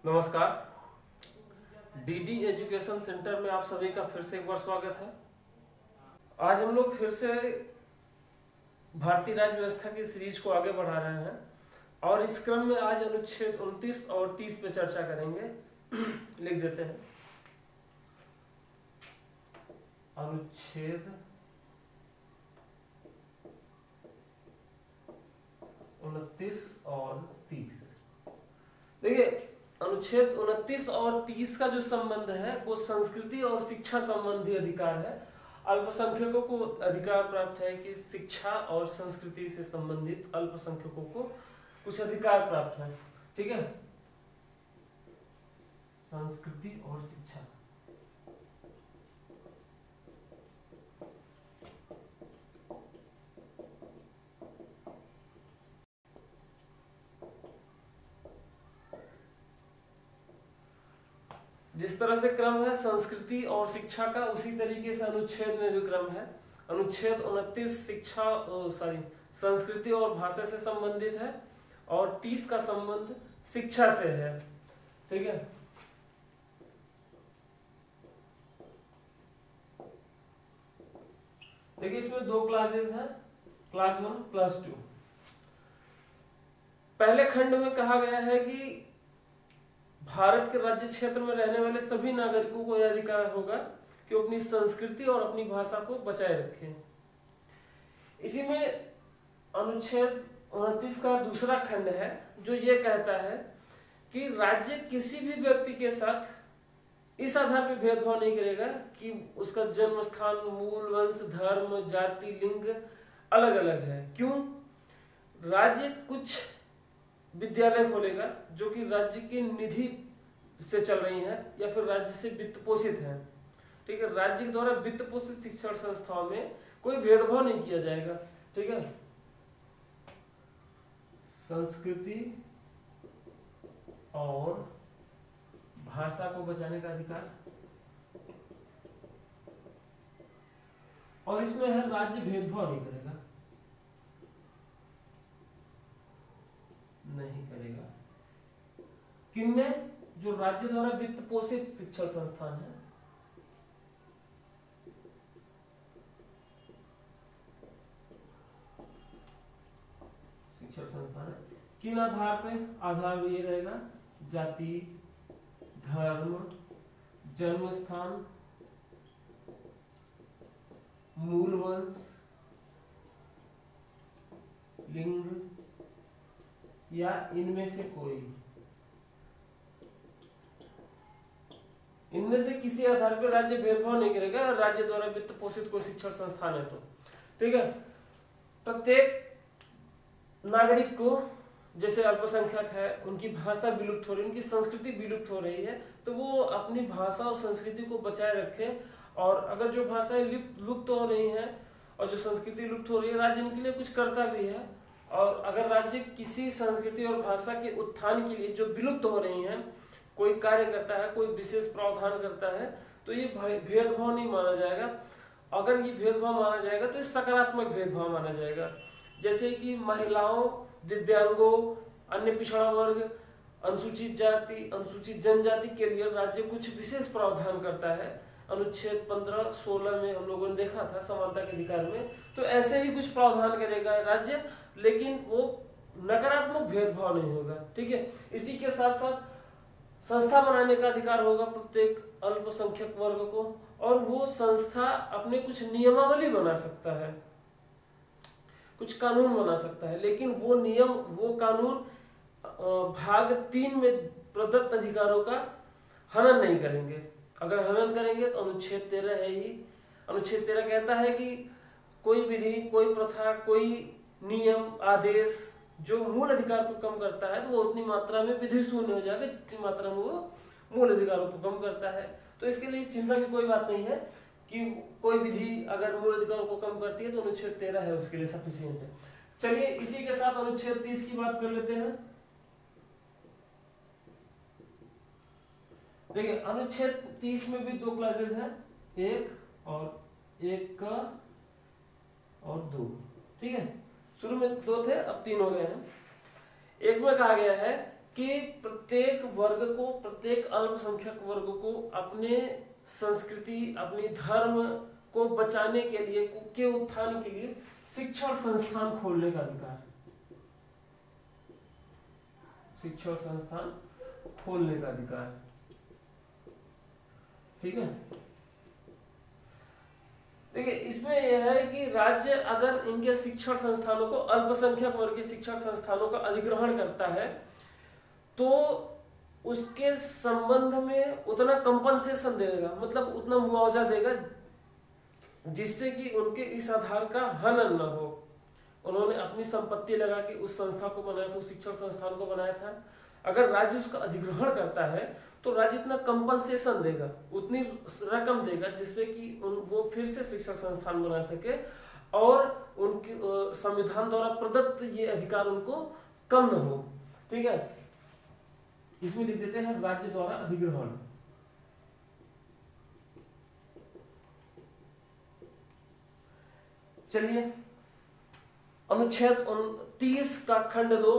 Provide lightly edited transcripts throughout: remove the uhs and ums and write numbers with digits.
नमस्कार। DD education centre में आप सभी का फिर से एक बार स्वागत है। आज हम लोग फिर से भारतीय राज्य व्यवस्था की सीरीज को आगे बढ़ा रहे हैं और इस क्रम में आज अनुच्छेद 29 और 30 पे चर्चा करेंगे। लिख देते हैं अनुच्छेद 29 और 30। देखिए, अनुच्छेद 29 और 30 का जो संबंध है वो संस्कृति और शिक्षा संबंधी अधिकार है। अल्पसंख्यकों को अधिकार प्राप्त है कि शिक्षा और संस्कृति से संबंधित अल्पसंख्यकों को कुछ अधिकार प्राप्त है। ठीक है, संस्कृति और शिक्षा। जिस तरह से क्रम है संस्कृति और शिक्षा का, उसी तरीके से अनुच्छेद में भी क्रम है। अनुच्छेद 29 संस्कृति और भाषा से संबंधित है और 30 का संबंध शिक्षा से है। ठीक है, देखिए इसमें दो क्लासेस हैं, क्लास 1 क्लास 2। पहले खंड में कहा गया है कि भारत के राज्य क्षेत्र में रहने वाले सभी नागरिकों को यह अधिकार होगा कि वो अपनी संस्कृति और अपनी भाषा को बचाए रखें। इसी में अनुच्छेद 29 का दूसरा खंड है जो ये कहता है कि राज्य किसी भी व्यक्ति के साथ इस आधार पर भेदभाव नहीं करेगा कि उसका जन्म स्थान, मूल, वंश, धर्म, जाति, लिंग अलग अलग है। क्यों? राज्य कुछ विद्यालय खोलेगा जो कि राज्य की निधि से चल रही हैं या फिर राज्य से वित्त पोषित हैं। ठीक है, राज्य के द्वारा वित्त पोषित शिक्षण संस्थाओं में कोई भेदभाव नहीं किया जाएगा। ठीक है, संस्कृति और भाषा को बचाने का अधिकार, और इसमें है राज्य भेदभाव नहीं करेगा, नहीं करेगा। किनमें? जो राज्य द्वारा वित्त पोषित शिक्षण संस्थान है। शिक्षण संस्थान है किन आधार पे? आधार ये रहेगा जाति, धर्म, जन्म स्थान, मूल वंश, लिंग या इनमें से कोई, इनमें से किसी आधार पर राज्य भेदभाव नहीं करेगा। राज्य द्वारा वित्त पोषित कोई शिक्षण संस्थान है तो। ठीक है, प्रत्येक नागरिक को, जैसे अल्पसंख्यक है, उनकी भाषा विलुप्त हो रही है, उनकी संस्कृति विलुप्त हो रही है, तो वो अपनी भाषा और संस्कृति को बचाए रखें। और अगर जो भाषाएं लुप्त हो रही हैं और जो संस्कृति लुप्त हो रही है, राज्य इनके लिए कुछ करता भी है। और अगर राज्य किसी संस्कृति और भाषा के उत्थान के लिए जो विलुप्त हो रही हैं कोई कार्य करता है, कोई विशेष प्रावधान करता है, तो ये भेदभाव नहीं माना जाएगा। अगर ये भेदभाव माना जाएगा तो ये सकारात्मक भेदभाव माना जाएगा। जैसे कि महिलाओं, दिव्यांगों, अन्य पिछड़ा वर्ग, अनुसूचित जाति, अनुसूचित जनजाति के लिए राज्य कुछ विशेष प्रावधान करता है। अनुच्छेद 15-16 में हम लोगों ने देखा था समानता के अधिकार में। तो ऐसे ही कुछ प्रावधान करेगा राज्य, लेकिन वो नकारात्मक भेदभाव नहीं होगा। ठीक है, इसी के साथ साथ संस्था बनाने का अधिकार होगा प्रत्येक अल्पसंख्यक वर्ग को, और वो संस्था अपने कुछ नियमावली बना सकता है, कुछ कानून बना सकता है, लेकिन वो नियम, वो कानून भाग 3 में प्रदत्त अधिकारों का हनन नहीं करेंगे। अगर हनन करेंगे तो अनुच्छेद 13 है ही। अनुच्छेद 13 कहता है कि कोई विधि, कोई प्रथा, कोई नियम, आदेश जो मूल अधिकार को कम करता है तो वो उतनी मात्रा में विधि शून्य हो जाएगा जितनी मात्रा में वो मूल अधिकारों को कम करता है। तो इसके लिए चिंता की कोई बात नहीं है कि कोई विधि अगर मूल अधिकारों को कम करती है तो अनुच्छेद 13 है उसके लिए सफिशिएंट है। चलिए इसी के साथ अनुच्छेद 30 की बात कर लेते हैं। देखिए, अनुच्छेद 30 में भी दो क्लासेस हैं, एक और 2। ठीक है, शुरू में 2 थे, अब 3 हो गए हैं। एक में कहा गया है कि प्रत्येक वर्ग को, प्रत्येक अल्पसंख्यक वर्ग को अपने संस्कृति, अपनी धर्म को बचाने के लिए, के उत्थान के लिए शिक्षण संस्थान खोलने का अधिकार, शिक्षण संस्थान खोलने का अधिकार। ठीक है, देखिए इसमें यह है कि राज्य अगर इनके शिक्षण संस्थानों को, अल्पसंख्यक वर्ग के शिक्षण संस्थानों का अधिग्रहण करता है तो उसके संबंध में उतना कंपनसेशन देगा, मतलब उतना मुआवजा देगा जिससे कि उनके इस आधार का हनन न हो। उन्होंने अपनी संपत्ति लगा के उस संस्था को बनाया था, उस शिक्षण संस्थान को बनाया था। अगर राज्य उसका अधिग्रहण करता है तो राज्य इतना कंपनसेशन देगा, उतनी रकम देगा जिससे कि वो फिर से शिक्षा संस्थान बना सके और उनके संविधान द्वारा प्रदत्त ये अधिकार उनको कम न हो। ठीक है, इसमें लिख देते हैं राज्य द्वारा अधिग्रहण। चलिए अनुच्छेद 30 का खंड 2,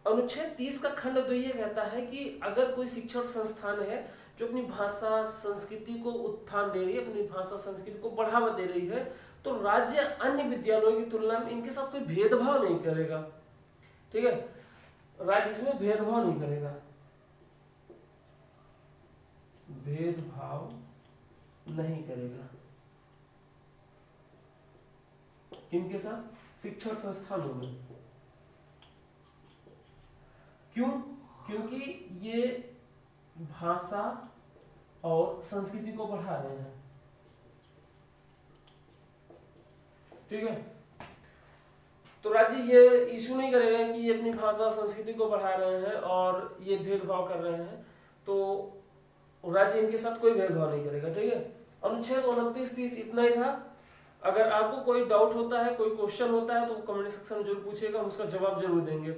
अनुच्छेद 30 का खंड 2 ये कहता है कि अगर कोई शिक्षण संस्थान है जो अपनी भाषा संस्कृति को उत्थान दे रही है, अपनी भाषा संस्कृति को बढ़ावा दे रही है, तो राज्य अन्य विद्यालयों की तुलना में इनके साथ कोई भेदभाव नहीं करेगा। ठीक है, राज्य इसमें भेदभाव नहीं करेगा, भेदभाव नहीं करेगा। किनके साथ? शिक्षण संस्थानों में। क्यों? क्योंकि ये भाषा और संस्कृति को बढ़ा रहे हैं। ठीक है, तो राज्य ये इशू नहीं करेगा कि ये अपनी भाषा संस्कृति को बढ़ा रहे हैं और ये भेदभाव कर रहे हैं, तो राज्य इनके साथ कोई भेदभाव नहीं करेगा। ठीक है, अनुच्छेद 29-30 इतना ही था। अगर आपको कोई डाउट होता है, कोई क्वेश्चन होता है तो कमेंट सेक्शन में जरूर पूछिएगा, हम उसका जवाब जरूर देंगे।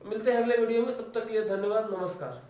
मिलते हैं अगले वीडियो में, तब तक के लिए धन्यवाद, नमस्कार।